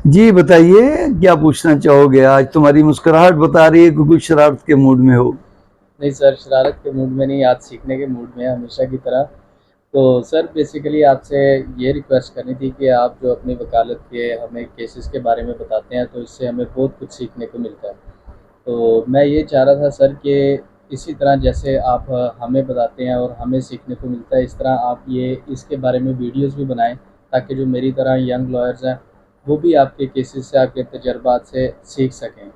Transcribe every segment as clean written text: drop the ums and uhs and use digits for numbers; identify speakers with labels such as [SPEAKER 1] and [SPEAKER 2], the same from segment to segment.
[SPEAKER 1] جی بتائیے کیا پوچھنا چاہو گے؟ آج تمہاری مسکراہٹ بتا رہی ہے کہ کچھ شرارت کے موڈ میں ہو۔
[SPEAKER 2] نہیں سر، شرارت کے موڈ میں نہیں، آج سیکھنے کے موڈ میں ہے ہمیشہ کی طرح۔ تو سر بیسیکلی آپ سے یہ ریکویسٹ کرنی تھی کہ آپ جو اپنی وکالت کے ہمیں کیسز کے بارے میں بتاتے ہیں تو اس سے ہمیں بہت کچھ سیکھنے کو ملتا ہے۔ تو میں یہ چاہ رہا تھا سر کہ اسی طرح جیسے آپ ہمیں بتاتے ہیں اور ہمیں سیکھنے کو ملتا ہے، اس طرح آپ یہ اس کے بارے میں ویڈیوز بھی بنائیں تاکہ جو میری طرح ینگ لائرز ہیں وہ بھی آپ کے کیسز سے، آپ کے تجربات سے سیکھ سکیں۔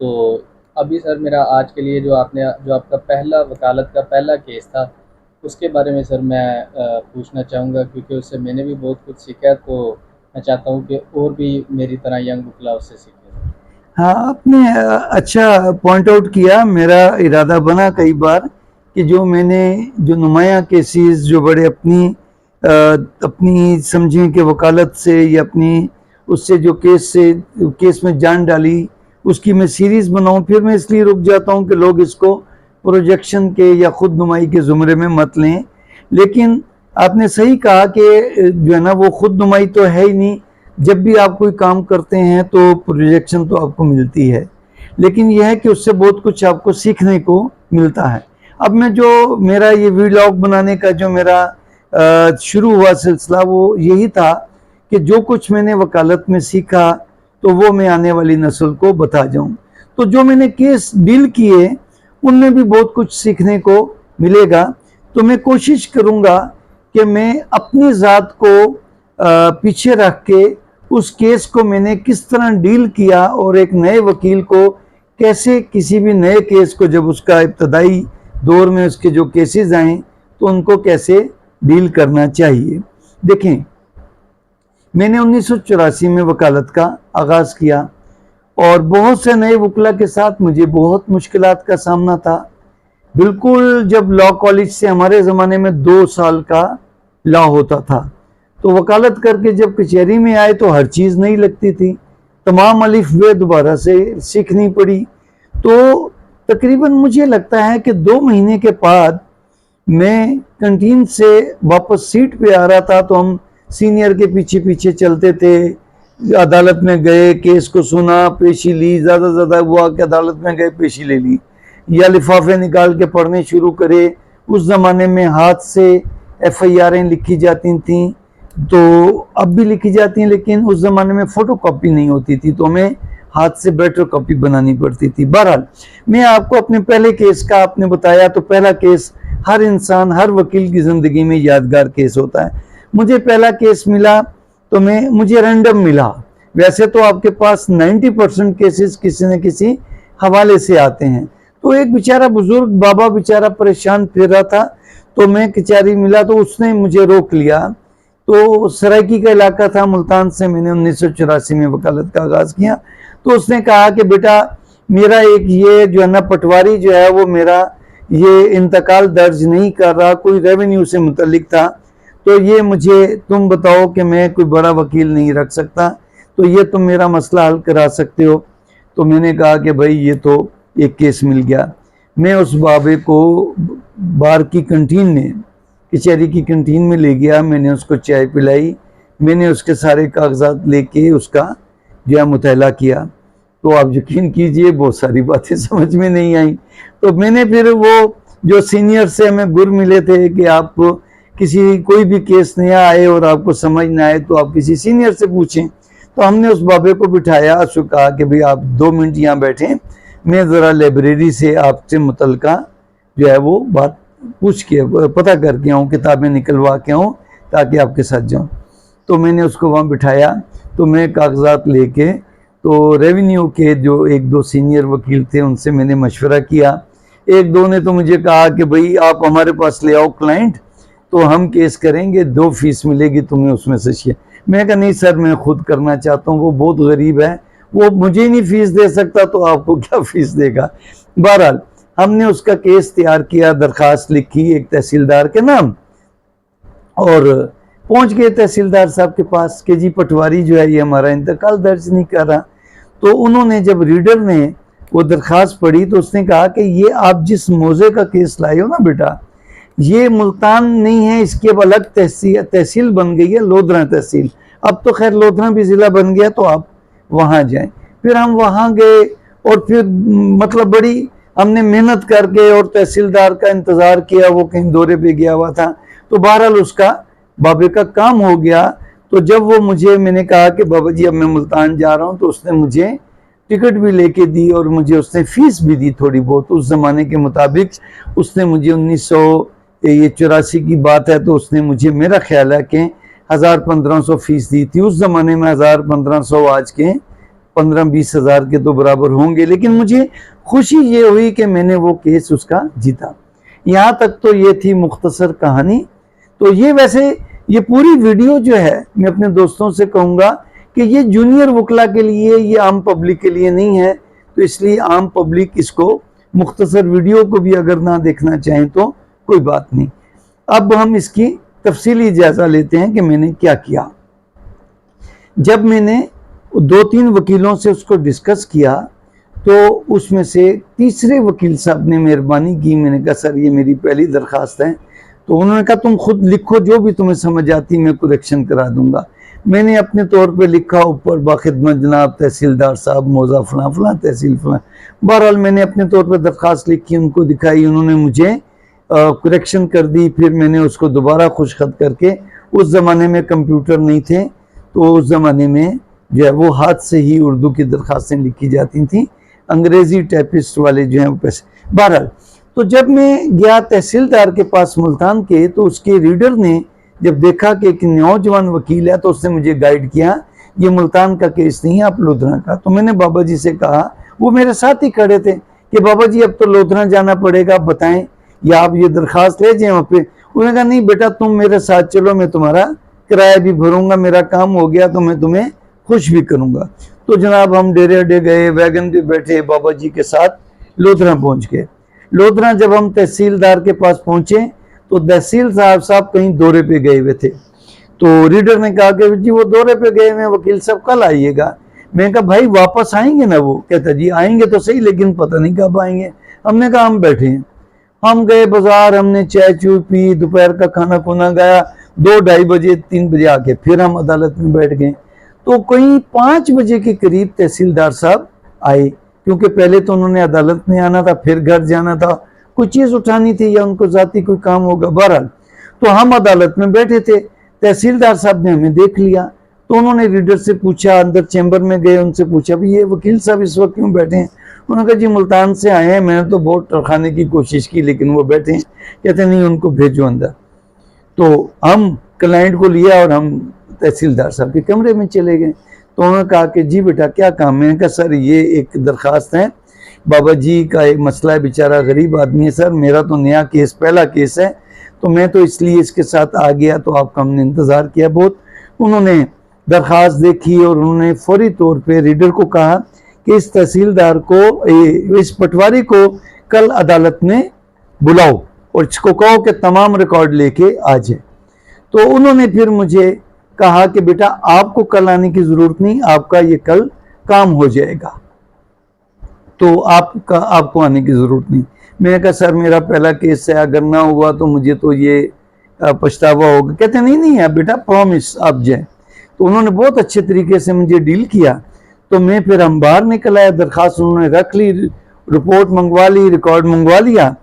[SPEAKER 2] تو ابھی سر میرا آج کے لیے جو آپ کا پہلا وکالت کا پہلا کیس تھا اس کے بارے میں سر میں پوچھنا چاہوں گا، کیونکہ اس سے میں نے بھی بہت کچھ سیکھا ہے، تو میں چاہتا ہوں کہ اور بھی میری طرح ینگ وکلا اس سے سیکھیں۔
[SPEAKER 1] ہاں آپ نے اچھا پوائنٹ آؤٹ کیا۔ میرا ارادہ بنا کئی بار کہ جو میں نے جو نمایاں کیسز جو بڑے اپنی سمجھیں کہ وکالت سے یا اپنی اس سے جو کیس میں جان ڈالی اس کی میں سیریز بناؤں، پھر میں اس لیے رک جاتا ہوں کہ لوگ اس کو پروجیکشن کے یا خود نمائی کے زمرے میں مت لیں۔ لیکن آپ نے صحیح کہا کہ جو ہے نا وہ خود نمائی تو ہے ہی نہیں۔ جب بھی آپ کوئی کام کرتے ہیں تو پروجیکشن تو آپ کو ملتی ہے، لیکن یہ ہے کہ اس سے بہت کچھ آپ کو سیکھنے کو ملتا ہے۔ اب میں جو میرا یہ ویلاگ بنانے کا جو میرا شروع ہوا سلسلہ وہ یہی تھا کہ جو کچھ میں نے وکالت میں سیکھا تو وہ میں آنے والی نسل کو بتا جاؤں۔ تو جو میں نے کیس ڈیل کیے ان میں بھی بہت کچھ سیکھنے کو ملے گا۔ تو میں کوشش کروں گا کہ میں اپنی ذات کو پیچھے رکھ کے اس کیس کو میں نے کس طرح ڈیل کیا اور ایک نئے وکیل کو کیسے کسی بھی نئے کیس کو جب اس کا ابتدائی دور میں اس کے جو کیسز آئیں تو ان کو کیسے ڈیل کرنا چاہیے۔ دیکھیں، میں نے 1984 میں وکالت کا آغاز کیا اور بہت سے نئے وکلا کے ساتھ مجھے بہت مشکلات کا سامنا تھا۔ بالکل جب لا کالج سے ہمارے زمانے میں 2 سال کا لا ہوتا تھا تو وکالت کر کے جب کچہری میں آئے تو ہر چیز نہیں لگتی تھی، تمام الف بے دوبارہ سے سیکھنی پڑی۔ تو تقریباً مجھے لگتا ہے کہ 2 مہینے کے بعد میں کنٹین سے واپس سیٹ پہ آ رہا تھا تو ہم سینئر کے پیچھے پیچھے چلتے تھے، عدالت میں گئے، کیس کو سنا، پیشی لی، زیادہ زیادہ ہوا کہ عدالت میں گئے پیشی لے لی، یا لفافے نکال کے پڑھنے شروع کرے۔ اس زمانے میں ہاتھ سے ایف آئی آریں لکھی جاتی تھیں، تو اب بھی لکھی جاتی ہیں لیکن اس زمانے میں فوٹو کاپی نہیں ہوتی تھی تو ہمیں ہاتھ سے بیٹر کاپی بنانی پڑتی تھی۔ بہرحال میں آپ کو اپنے پہلے کیس کا آپ نے بتایا، تو پہلا کیس ہر انسان، ہر وکیل کی زندگی میں یادگار کیس ہوتا ہے۔ مجھے پہلا کیس ملا تو مجھے رینڈم ملا۔ ویسے تو آپ کے پاس 90% کیسز کسی نہ کسی حوالے سے آتے ہیں۔ تو ایک بیچارہ بزرگ بابا بیچارہ پریشان پھر رہا تھا، تو میں کچہری ملا تو اس نے مجھے روک لیا۔ تو سرائکی کا علاقہ تھا ملتان سے، میں نے 1984 میں وکالت کا آغاز کیا۔ تو اس نے کہا کہ بیٹا میرا ایک یہ جو ہے نا پٹواری جو ہے وہ میرا یہ انتقال درج نہیں کر رہا، کوئی ریونیو سے متعلق تھا، تو یہ مجھے تم بتاؤ کہ میں کوئی بڑا وکیل نہیں رکھ سکتا، تو یہ تم میرا مسئلہ حل کرا سکتے ہو۔ تو میں نے کہا کہ بھائی یہ تو ایک کیس مل گیا۔ میں اس بابے کو بار کی کنٹین میں، کچہری کی کنٹین میں لے گیا، میں نے اس کو چائے پلائی، میں نے اس کے سارے کاغذات لے کے اس کا جو ہے مطالعہ کیا۔ تو آپ یقین کیجئے بہت ساری باتیں سمجھ میں نہیں آئیں۔ تو میں نے پھر وہ جو سینئر سے ہمیں گر ملے تھے کہ آپ کوئی بھی کیس نیا آئے اور آپ کو سمجھ نہ آئے تو آپ کسی سینئر سے پوچھیں۔ تو ہم نے اس بابے کو بٹھایا، اس کو کہا کہ بھئی آپ 2 منٹ یہاں بیٹھیں، میں ذرا لائبریری سے آپ سے متعلقہ جو ہے وہ بات پوچھ کے پتہ کر کے آؤں، کتابیں نکلوا کے آؤں تاکہ آپ کے ساتھ جاؤں۔ تو میں نے اس کو وہاں بٹھایا، تو میں کاغذات لے کے تو ریونیو کے جو 1-2 سینئر وکیل تھے ان سے میں نے مشورہ کیا۔ 1-2 نے تو مجھے کہا کہ بھئی آپ ہمارے پاس لے آؤ کلائنٹ تو ہم کیس کریں گے، 2 فیس ملے گی تمہیں اس میں سے۔ میں کہا نہیں سر میں خود کرنا چاہتا ہوں، وہ بہت غریب ہے، وہ مجھے نہیں فیس دے سکتا تو آپ کو کیا فیس دے گا۔ بہرحال ہم نے اس کا کیس تیار کیا، درخواست لکھی ایک تحصیلدار کے نام، اور پہنچ گئے تحصیلدار صاحب کے پاس کہ جی پٹواری جو ہے یہ ہمارا انتقال درج نہیں کر رہا۔ تو انہوں نے جب ریڈر نے وہ درخواست پڑھی تو اس نے کہا کہ یہ آپ جس موضوع کا کیس لائے ہو نا بیٹا، یہ ملتان نہیں ہے، اس کی اب الگ تحصیل بن گئی ہے، لودھرا تحصیل۔ اب تو خیر لودھرا بھی ضلع بن گیا، تو آپ वहाँ जाएं। फिर हम वहाँ गए और फिर मतलब बड़ी हमने मेहनत करके और तहसीलदार का इंतज़ार किया, वो कहीं दौरे पे गया हुआ था, तो बहरहाल उसका बाबे का काम हो गया। तो जब वो मुझे, मैंने कहा कि बाबा जी अब मैं मुल्तान जा रहा हूँ, तो उसने मुझे टिकट भी लेके दी और मुझे उसने फीस भी दी थोड़ी बहुत। उस ज़माने के मुताबिक उसने मुझे 1984 की बात है, तो उसने मुझे, मेरा ख्याल है कि 1500 फीस दी थी। उस ज़माने में 1500 आज के 15-20 हज़ार के तो बराबर होंगे। लेकिन मुझे खुशी ये हुई कि मैंने वो केस उसका जीता। यहाँ तक तो ये थी मुख्तसर कहानी। तो ये वैसे ये पूरी वीडियो जो है, मैं अपने दोस्तों से कहूँगा कि ये जूनियर वकला के लिए, ये आम पब्लिक के लिए नहीं है, तो इसलिए आम पब्लिक इसको मुख्तसर वीडियो को भी अगर ना देखना चाहें तो कोई बात नहीं। अब हम इसकी तफसीली जायज़ा लेते हैं कि मैंने क्या किया। जब मैंने 2-3 वकीलों से उसको डिस्कस किया, तो उसमें से तीसरे वकील साहब ने मेहरबानी की। मैंने कहा सर ये मेरी पहली दरख्वास्त है। तो उन्होंने कहा तुम खुद लिखो, जो भी तुम्हें समझ आती मैं करेक्शन करा दूंगा। मैंने अपने तौर पे लिखा ऊपर, बाखिदमत जनाब तहसीलदार साहब, मौजा फलां फलां तहसील फलां। बहरहाल मैंने अपने तौर पे दरख्वास्त लिखी, उनको दिखाई, उन्होंने मुझे करेक्शन कर दी। फिर मैंने उसको दोबारा खुशखत करके, उस ज़माने में कंप्यूटर नहीं थे, तो उस ज़माने में जो है वो हाथ से ही उर्दू की दरख्वास्तें लिखी जाती थी, अंग्रेज़ी टाइपिस्ट वाले जो हैं वो पैसे। बहरहाल तो जब मैं गया तहसीलदार के पास मुल्तान के, तो उसके रीडर ने जब देखा कि एक नौजवान वकील है, तो उसने मुझे गाइड किया, ये मुल्तान का केस नहीं है, आप लोधरा का। तो मैंने बाबा जी से कहा, वो मेरे साथ ही खड़े थे, कि बाबा जी अब तो लोधरा जाना पड़ेगा, आप बताएं या आप ये दरख्वास्त ले जाएं वहाँ पे। उन्होंने कहा नहीं बेटा तुम मेरे साथ चलो, मैं तुम्हारा किराया भी भरूंगा, मेरा काम हो गया तो मैं तुम्हें खुश भी करूंगा। तो जनाब हम डेरे अड्डे गए, वैगन पे बैठे, बाबा जी के साथ लोधरा पहुंच गए। लोधरा जब हम तहसीलदार के पास पहुंचे, तो तहसील साहब कहीं दौरे पे गए हुए थे। तो रीडर ने कहा कि जी वो दौरे पे गए हुए, वकील साहब कल आइएगा। मैंने कहा भाई वापस आएंगे ना? वो कहता जी आएंगे तो सही, लेकिन पता नहीं कब आएंगे। हमने कहा हम बैठे हैं। हम गए बाजार, हमने चाय चूय पी, दोपहर का खाना खुना गया, 2-2:30 बजे 3 बजे आके फिर हम अदालत में बैठ गए। तो कोई 5 बजे के करीब तहसीलदार साहब आए, क्योंकि पहले तो उन्होंने अदालत में आना था, फिर घर जाना था, कोई चीज़ उठानी थी या उनको जाती कोई काम होगा। बहरहाल तो हम अदालत में बैठे थे, तहसीलदार साहब ने हमें देख लिया, तो उन्होंने रीडर से पूछा, अंदर चैम्बर में गए, उनसे पूछा भी ये वकील साहब इस वक्त क्यों बैठे हैं? उन्होंने कहा जी मुल्तान से आए हैं, मैंने तो बहुत टरखाने की कोशिश की लेकिन वो बैठे हैं। कहते नहीं उनको भेजो अंदर। तो हम क्लाइंट को लिया और हम तहसीलदार साहब के कमरे में चले गए। तो उन्होंने कहा कि जी बेटा क्या काम है? मैंने कहा सर ये एक दरख्वास्त है, बाबा जी का एक मसला है, बेचारा गरीब आदमी है सर, मेरा तो नया केस, पहला केस है, तो मैं तो इसलिए इसके साथ आ गया, तो आपका हमने इंतज़ार किया बहुत। उन्होंने दरख्वास्त देखी और उन्होंने फौरी तौर पे रीडर को कहा कि इस तहसीलदार को, इस पटवारी को कल अदालत में बुलाओ और इसको कहो कि तमाम रिकॉर्ड लेके आ जाए। तो उन्होंने फिर मुझे कहा कि बेटा आपको कल आने की ज़रूरत नहीं, आपका ये कल काम हो जाएगा, तो आपको आने की ज़रूरत नहीं। मैंने कहा सर मेरा पहला केस है, अगर ना हुआ तो मुझे तो ये पछतावा होगा। कहते नहीं नहीं आप बेटा प्रॉमिस आप जाए। तो उन्होंने बहुत अच्छे तरीके से मुझे डील किया। तो मैं फिर हम बाहर निकल आया, दरख्वास्त उन्होंने रख ली, रिपोर्ट मंगवा ली, रिकॉर्ड मंगवा लिया।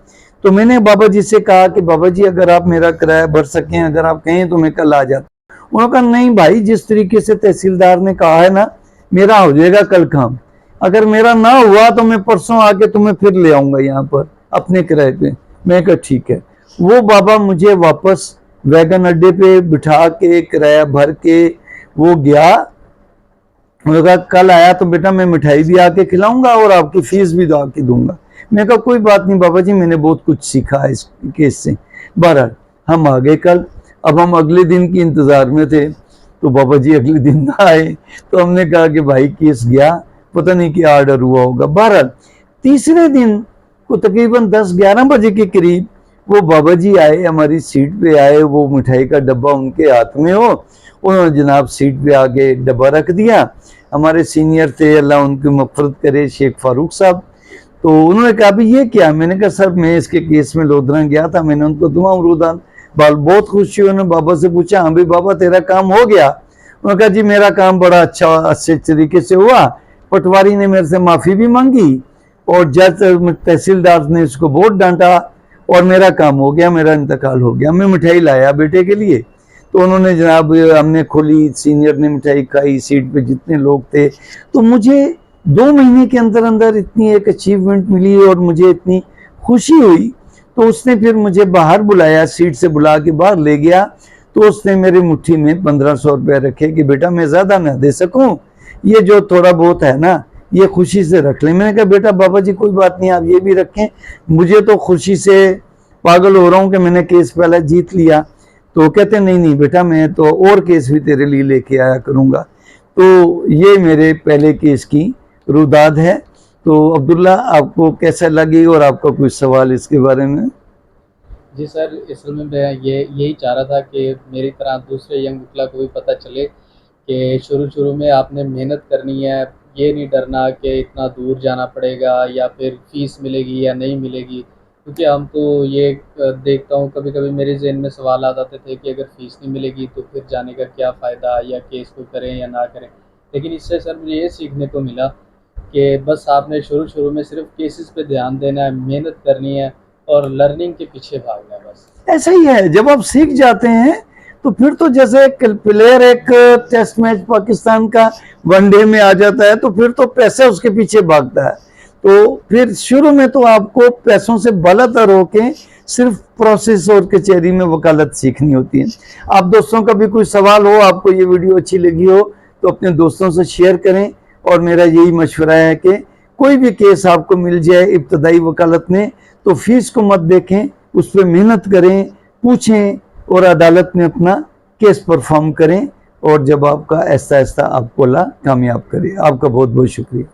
[SPEAKER 1] तो मैंने बाबा जी से कहा कि बाबा जी अगर आप मेरा किराया भर सकें, अगर आप कहें तो मैं कल आ जाता। उन्होंने कहा नहीं भाई, जिस तरीके से तहसीलदार ने कहा है ना, मेरा हो जाएगा कल काम। अगर मेरा ना हुआ तो मैं परसों आके तुम्हें फिर ले आऊंगा यहाँ पर अपने किराए पे। मैं कहा ठीक है। वो बाबा मुझे वापस वैगन अड्डे पे बिठा के किराया भर के वो गया। उन्होंने कहा कल आया तो बेटा मैं मिठाई भी आके खिलाऊंगा और आपकी फीस भी आके दूंगा। मैं कहा कोई बात नहीं बाबा जी, मैंने बहुत कुछ सीखा है इस केस से। बहरहाल हम आ गए कल। अब हम अगले दिन की इंतजार में थे, तो बाबा जी अगले दिन ना आए। तो हमने कहा कि भाई केस गया, पता नहीं क्या आर्डर हुआ होगा। बहरहाल तीसरे दिन को तकरीबन 10-11 बजे के करीब वो बाबा जी आए, हमारी सीट पे आए, वो मिठाई का डब्बा उनके हाथ में हो, उन्होंने जनाब सीट पे आके डब्बा रख दिया। हमारे सीनियर थे, अल्लाह उनकी मग़फ़िरत करे, शेख फारूक साहब। तो उन्होंने कहा भी ये क्या? मैंने कहा सर मैं इसके केस में लोधरा गया था, मैंने उनको दुआ अमरूदान। बहुत खुशी हुई। उन्होंने बाबा से पूछा हाँ भाई बाबा तेरा काम हो गया? उन्होंने कहा जी मेरा काम बड़ा अच्छा अच्छे तरीके से हुआ, पटवारी ने मेरे से माफ़ी भी मांगी और जज तहसीलदार ने उसको बहुत डांटा और मेरा काम हो गया, मेरा इंतकाल हो गया। मैं मिठाई लाया बेटे के लिए, तो उन्होंने जनाब हमने खोली, सीनियर ने मिठाई खाई, सीट पे जितने लोग थे। तो मुझे 2 महीने के अंदर अंदर इतनी एक अचीवमेंट मिली और मुझे इतनी खुशी हुई। तो उसने फिर मुझे बाहर बुलाया, सीट से बुला के बाहर ले गया। तो उसने मेरी मुट्ठी में 1500 रुपये रखे कि बेटा मैं ज़्यादा ना दे सकूं, ये जो थोड़ा बहुत है ना ये खुशी से रख लें। मैंने कहा बेटा बाबा जी कोई बात नहीं, आप ये भी रखें, मुझे तो खुशी से पागल हो रहा हूँ कि मैंने केस पहले जीत लिया। तो कहते नहीं नहीं बेटा मैं तो और केस भी तेरे लिए लेके आया करूँगा। तो ये मेरे पहले केस की रुदाद है। तो अब्दुल्ला आपको कैसा लगी और आपका कोई सवाल इसके बारे में?
[SPEAKER 2] जी सर, असल में मैं यही चाह रहा था कि मेरी तरह दूसरे यंग वकीला को भी पता चले कि शुरू में आपने मेहनत करनी है, ये नहीं डरना कि इतना दूर जाना पड़ेगा या फिर फ़ीस मिलेगी या नहीं मिलेगी। क्योंकि हम तो ये देखता हूँ कभी कभी मेरे जहन में सवाल आ जाते थे कि अगर फ़ीस नहीं मिलेगी तो फिर जाने का क्या फ़ायदा, या केस को करें या ना करें। लेकिन इससे सर मुझे ये सीखने को मिला कि बस आपने शुरू में सिर्फ केसेस पे ध्यान देना है, मेहनत करनी है और लर्निंग के पीछे भागना है बस।
[SPEAKER 1] ऐसा ही है, जब आप सीख जाते हैं तो फिर तो जैसे प्लेयर एक टेस्ट मैच पाकिस्तान का वनडे में आ जाता है तो फिर तो पैसा उसके पीछे भागता है। तो फिर शुरू में तो आपको पैसों से बालातर होके सिर्फ प्रोसेस और कचहरी में वकालत सीखनी होती है। आप दोस्तों का भी कोई सवाल हो, आपको ये वीडियो अच्छी लगी हो तो अपने दोस्तों से शेयर करें। और मेरा यही मशवरा है कि कोई भी केस आपको मिल जाए इब्तदाई वकालत में तो फीस को मत देखें, उस पर मेहनत करें, पूछें और अदालत में अपना केस परफॉर्म करें। और जब आपका ऐसा ऐसा आपको अल्लाह कामयाब करे। आपका बहुत बहुत शुक्रिया।